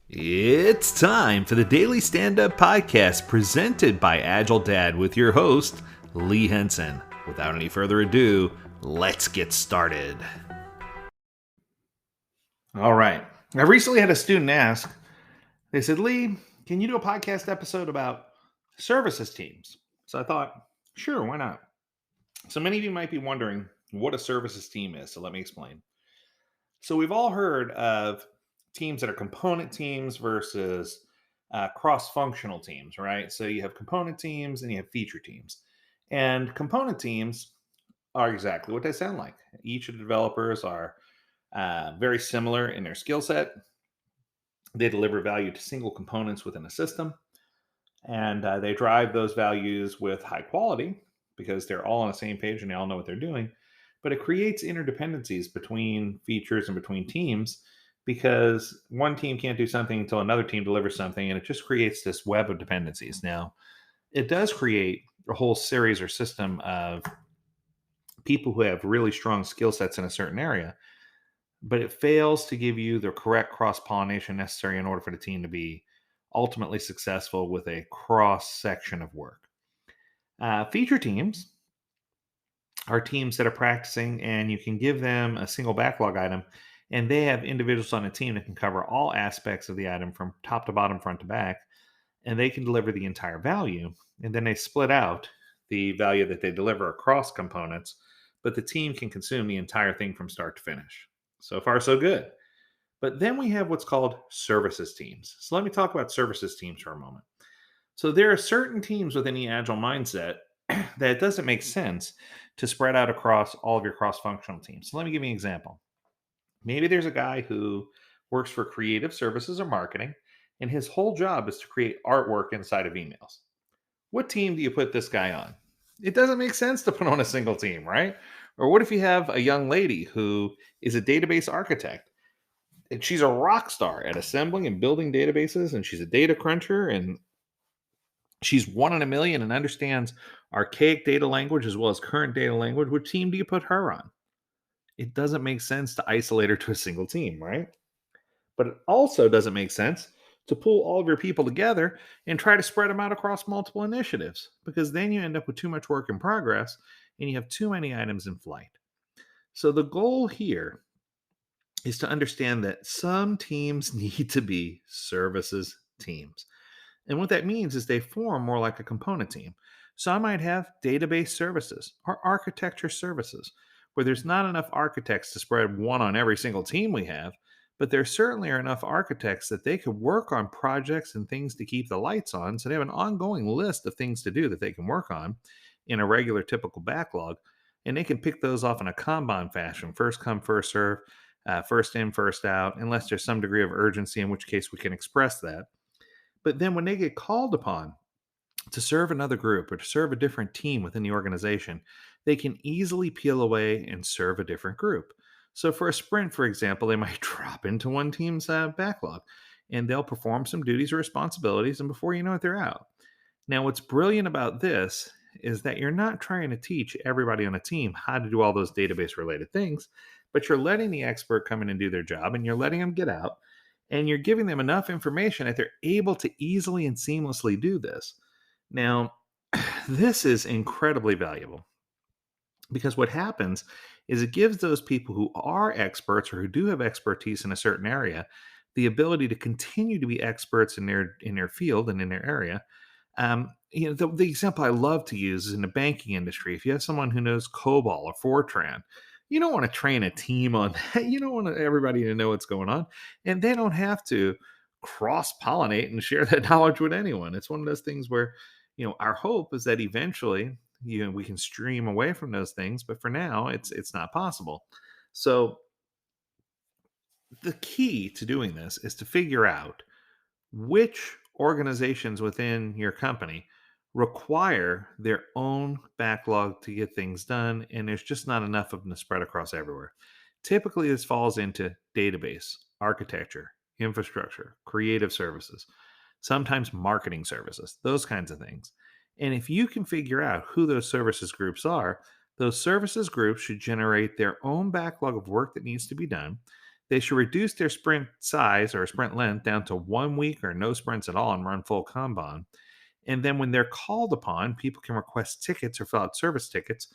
It's time for the Daily Stand Up Podcast presented by AgileDad with your host, Lee Henson. Without any further ado, let's get started. All right. I recently had a student ask, they said, Lee, can you do a podcast episode about services teams? So I thought, sure, why not? So many of you might be wondering what a services team is. So let me explain. So we've all heard of teams that are component teams versus cross-functional teams, right? So you have component teams and you have feature teams. And component teams are exactly what they sound like. Each of the developers are very similar in their skill set. They deliver value to single components within a system, and they drive those values with high quality because they're all on the same page and they all know what they're doing. But it creates interdependencies between features and between teams because one team can't do something until another team delivers something, and it just creates this web of dependencies. Now, it does create a whole series or system of people who have really strong skill sets in a certain area, but it fails to give you the correct cross pollination necessary in order for the team to be ultimately successful with a cross section of work. Feature teams are teams that are practicing, and you can give them a single backlog item, and they have individuals on a team that can cover all aspects of the item from top to bottom, front to back, and they can deliver the entire value. And then they split out the value that they deliver across components, but the team can consume the entire thing from start to finish. So far, so good. But then we have what's called services teams. So let me talk about services teams for a moment. So there are certain teams within the Agile mindset that it doesn't make sense to spread out across all of your cross-functional teams. So let me give you an example. Maybe there's a guy who works for creative services or marketing, and his whole job is to create artwork inside of emails. What team do you put this guy on? It doesn't make sense to put on a single team, right? Or what if you have a young lady who is a database architect? And she's a rock star at assembling and building databases, and she's a data cruncher, and she's one in a million and understands archaic data language as well as current data language. What team do you put her on? It doesn't make sense to isolate her to a single team, right? But it also doesn't make sense to pull all of your people together and try to spread them out across multiple initiatives, because then you end up with too much work in progress and you have too many items in flight. So the goal here is to understand that some teams need to be services teams. And what that means is they form more like a component team. So I might have database services or architecture services where there's not enough architects to spread one on every single team we have, but there certainly are enough architects that they could work on projects and things to keep the lights on. So they have an ongoing list of things to do that they can work on in a regular typical backlog. And they can pick those off in a Kanban fashion, first come, first serve, first in, first out, unless there's some degree of urgency, in which case we can express that. But then when they get called upon to serve another group or to serve a different team within the organization, they can easily peel away and serve a different group. So for a sprint, for example, they might drop into one team's backlog and they'll perform some duties or responsibilities, and before you know it, they're out. Now, what's brilliant about this is that you're not trying to teach everybody on a team how to do all those database related things, but you're letting the expert come in and do their job, and you're letting them get out, and you're giving them enough information that they're able to easily and seamlessly do this. Now, this is incredibly valuable because what happens is it gives those people who are experts or who do have expertise in a certain area the ability to continue to be experts in their field and in their area. The example I love to use is in the banking industry. If you have someone who knows COBOL or Fortran, you don't want to train a team on that. You don't want everybody to know what's going on, and they don't have to cross pollinate and share that knowledge with anyone. It's one of those things where, our hope is that eventually, we can stream away from those things, but for now, it's not possible. So the key to doing this is to figure out which organizations within your company require their own backlog to get things done, and there's just not enough of them to spread across everywhere. Typically, this falls into database, architecture, infrastructure, creative services, sometimes marketing services, those kinds of things. And if you can figure out who those services groups are, those services groups should generate their own backlog of work that needs to be done. They should reduce their sprint size or sprint length down to 1 week or no sprints at all and run full Kanban. And then when they're called upon, people can request tickets or fill out service tickets.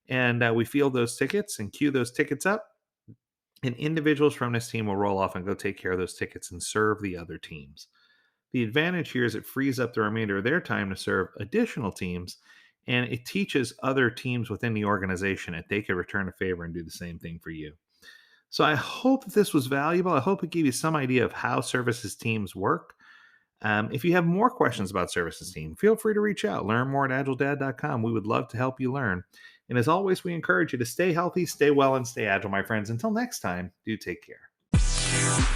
And we field those tickets and queue those tickets up. And individuals from this team will roll off and go take care of those tickets and serve the other teams. The advantage here is it frees up the remainder of their time to serve additional teams. And it teaches other teams within the organization that they could return a favor and do the same thing for you. So I hope this was valuable. I hope it gave you some idea of how services teams work. If you have more questions about services team, feel free to reach out. Learn more at agiledad.com. We would love to help you learn. And as always, we encourage you to stay healthy, stay well, and stay agile, my friends. Until next time, do take care.